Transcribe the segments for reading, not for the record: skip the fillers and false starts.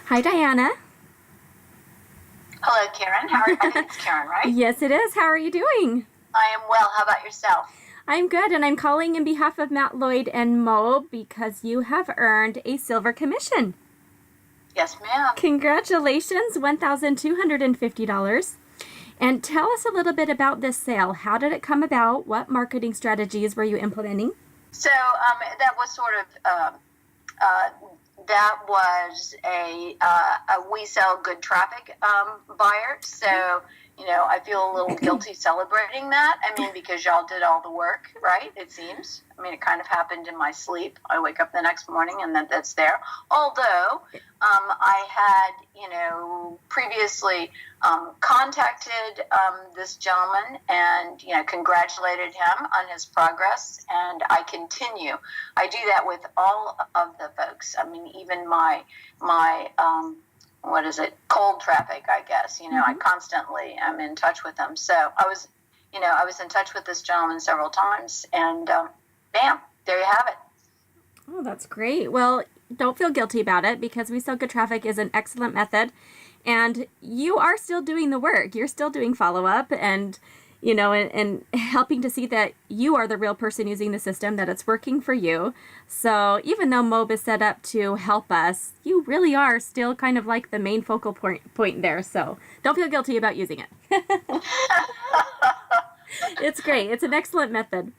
Hi, Diana. Hello, Karen. I think it's Karen, right? Yes, it is. How are you doing? I am well. How about yourself? I'm good, and I'm calling in behalf of Matt Lloyd and Mo because you have earned a silver commission. Yes, ma'am. Congratulations, $1,250. And tell us a little bit about this sale. How did it come about? What marketing strategies were you implementing? So that was sort of uh, that was a we sell good traffic buyer. So I feel a little guilty celebrating that. I mean, because y'all did all the work, right? It seems. I mean, it kind of happened in my sleep. I wake up the next morning and that's there. Although I had, previously contacted this gentleman and, congratulated him on his progress. And I continue. I do that with all of the folks. I mean, even my what is it? Cold traffic, I guess. I constantly am in touch with them. So I was in touch with this gentleman several times, and bam, there you have it. Oh, that's great. Well, don't feel guilty about it because We Sell Good Traffic is an excellent method, and you are still doing the work. You're still doing follow up and and helping to see that you are the real person using the system, that it's working for you. So even though MOB is set up to help us, you really are still kind of like the main focal point there. So don't feel guilty about using it. It's great. It's an excellent method.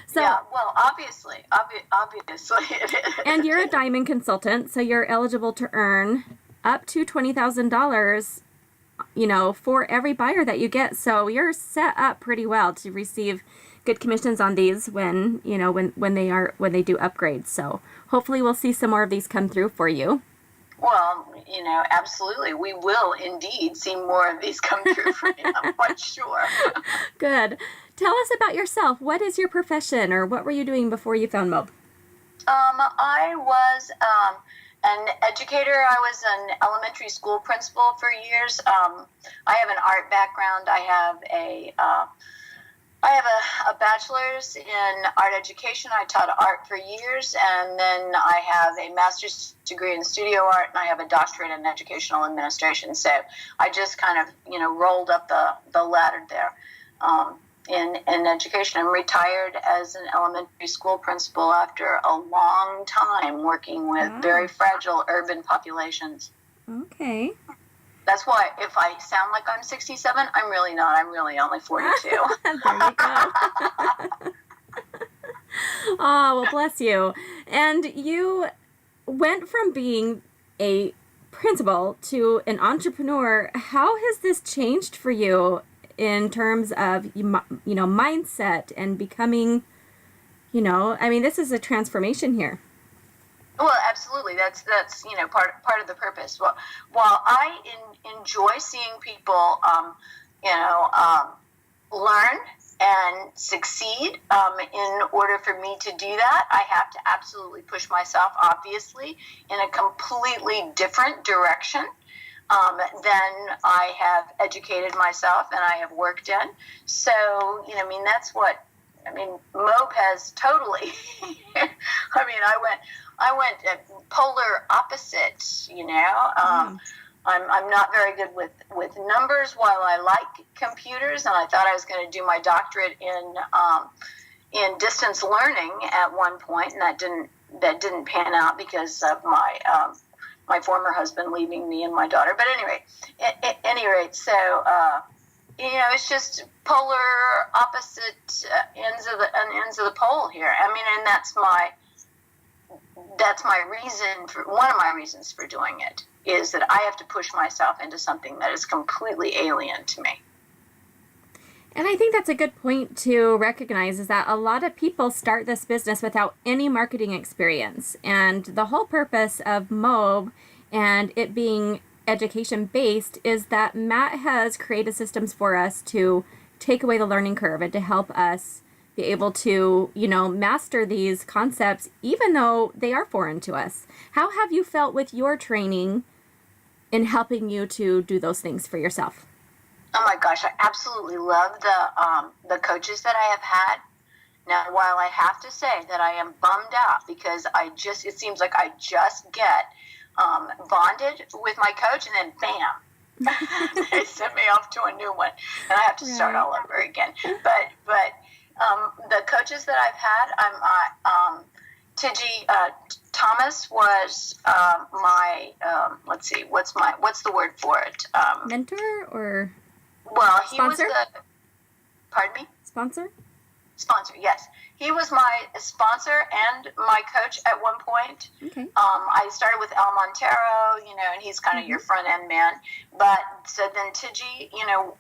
So, yeah, well, obviously it is. And you're a diamond consultant, so you're eligible to earn up to $20,000 for every buyer that you get. So you're set up pretty well to receive good commissions on these when they do upgrades. So hopefully we'll see some more of these come through for you. Well, absolutely. We will indeed see more of these come through for me, I'm quite sure. Good. Tell us about yourself. What is your profession, or what were you doing before you found MOB? I was an educator. I was an elementary school principal for years. I have an art background. I have a bachelor's in art education. I taught art for years, and then I have a master's degree in studio art, and I have a doctorate in educational administration. So I just kind of, rolled up the ladder there in education. I'm retired as an elementary school principal after a long time working with very fragile urban populations. Okay. That's why if I sound like I'm 67, I'm really not. I'm really only 42. There you go. Oh, well, bless you. And you went from being a principal to an entrepreneur. How has this changed for you in terms of, mindset and becoming, this is a transformation here. Well, absolutely. That's part of the purpose. Well, while I enjoy seeing people, learn and succeed, in order for me to do that, I have to absolutely push myself, obviously, in a completely different direction than I have educated myself and I have worked in. So, that's what. MOB has totally. I went polar opposite. I'm not very good with numbers, while I like computers, and I thought I was going to do my doctorate in distance learning at one point, and that didn't pan out because of my former husband leaving me and my daughter. But anyway, at any rate, so. It's just polar opposite ends of the pole here. And that's my reason for one of my reasons for doing it is that I have to push myself into something that is completely alien to me. And I think that's a good point to recognize, is that a lot of people start this business without any marketing experience. And the whole purpose of MOB and it being education based is that Matt has created systems for us to take away the learning curve and to help us be able to, master these concepts even though they are foreign to us. How have you felt with your training in helping you to do those things for yourself? Oh my gosh, I absolutely love the coaches that I have had. Now, while I have to say that I am bummed out because it seems like I just get bonded with my coach, and then bam, they sent me off to a new one, and I have to start all over again. But the coaches that I've had, Tiji Thomas was my let's see, what's the word for it? Mentor or well, he sponsor? was the, pardon me? Sponsor, yes. He was my sponsor and my coach at one point. Okay. I started with El Montero, and he's kind of your front end man. But so then Tiji,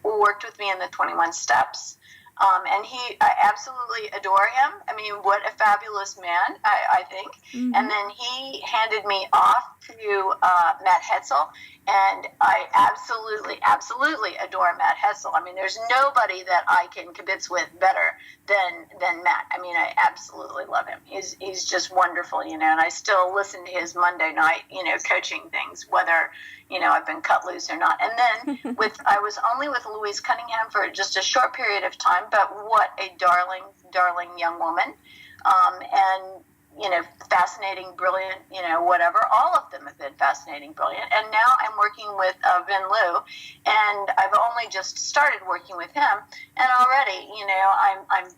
worked with me in the 21 steps. And I absolutely adore him. I mean, what a fabulous man, I think. Mm-hmm. And then he handed me off to Matt Hetzel, and I absolutely adore Matt Hetzel. I mean, there's nobody that I can kibitz with better than Matt. I mean, I absolutely love him. He's just wonderful, and I still listen to his Monday night, coaching things, whether I've been cut loose or not. And then I was only with Louise Cunningham for just a short period of time, but what a darling young woman. And, fascinating, brilliant, whatever. All of them have been fascinating, brilliant. And now I'm working with Vin Liu, and I've only just started working with him. And already, I'm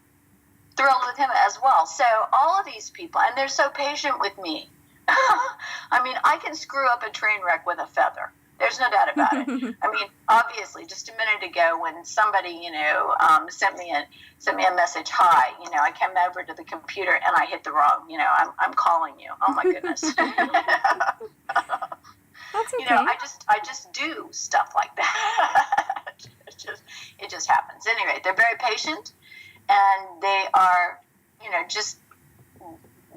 thrilled with him as well. So all of these people, and they're so patient with me. I mean, I can screw up a train wreck with a feather. There's no doubt about it. I mean, obviously, just a minute ago when somebody, sent me a message, hi, I came over to the computer and I hit the wrong, I'm calling you. Oh my goodness. That's okay. I just do stuff like that. It just happens. Anyway, they're very patient, and they are, just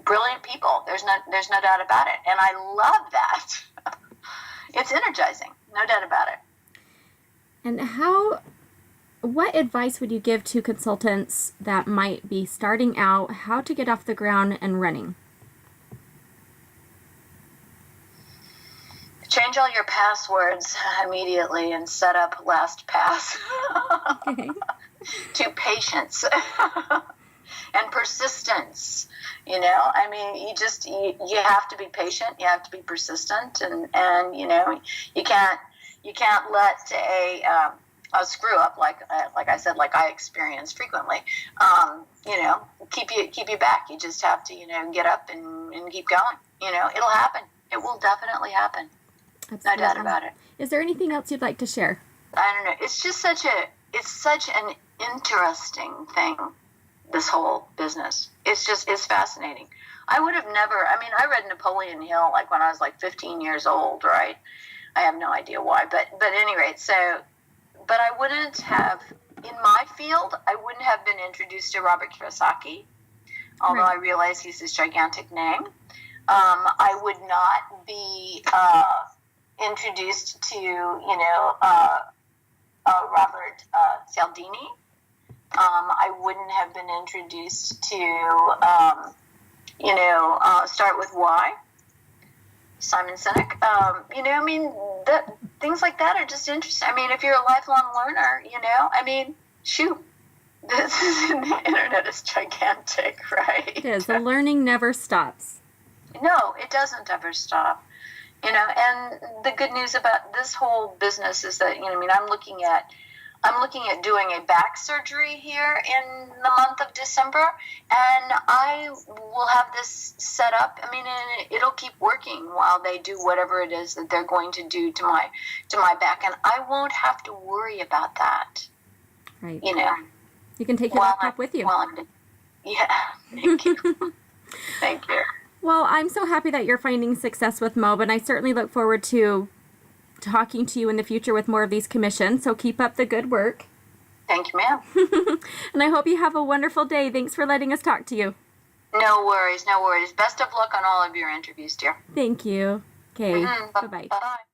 brilliant people. There's no doubt about it. And I love that. It's energizing, no doubt about it. And what advice would you give to consultants that might be starting out, how to get off the ground and running? Change all your passwords immediately and set up LastPass. Okay. To patience and persistence. I mean, you have to be patient. You have to be persistent, and you can't let a screw up like I said, like I experience frequently. Keep you back. You just have to get up and keep going. It'll happen. It will definitely happen. Absolutely. No doubt about it. Is there anything else you'd like to share? I don't know. It's just such an interesting thing. This whole business. It's fascinating. I would have never, I read Napoleon Hill like when I was like 15 years old, right? I have no idea why, but at any rate, but I wouldn't have, in my field, I wouldn't have been introduced to Robert Kiyosaki, although Right. I realize he's his gigantic name. I would not be introduced to, Robert Cialdini. I wouldn't have been introduced to, Start With Why, Simon Sinek. Things like that are just interesting. I mean, if you're a lifelong learner, shoot, the internet is gigantic, right? It is. The learning never stops. No, it doesn't ever stop. And the good news about this whole business is that, I'm looking at doing a back surgery here in the month of December, and I will have this set up. And it'll keep working while they do whatever it is that they're going to do to my back, and I won't have to worry about that. Right. You can take your laptop with you. Yeah. Thank you. Thank you. Well, I'm so happy that you're finding success with Mob, and I certainly look forward to talking to you in the future with more of these commissions. So keep up the good work. Thank you, ma'am. And I hope you have a wonderful day. Thanks for letting us talk to you. No worries. Best of luck on all of your interviews, dear. Thank you. Okay. Mm-hmm. Bye-bye. Bye-bye.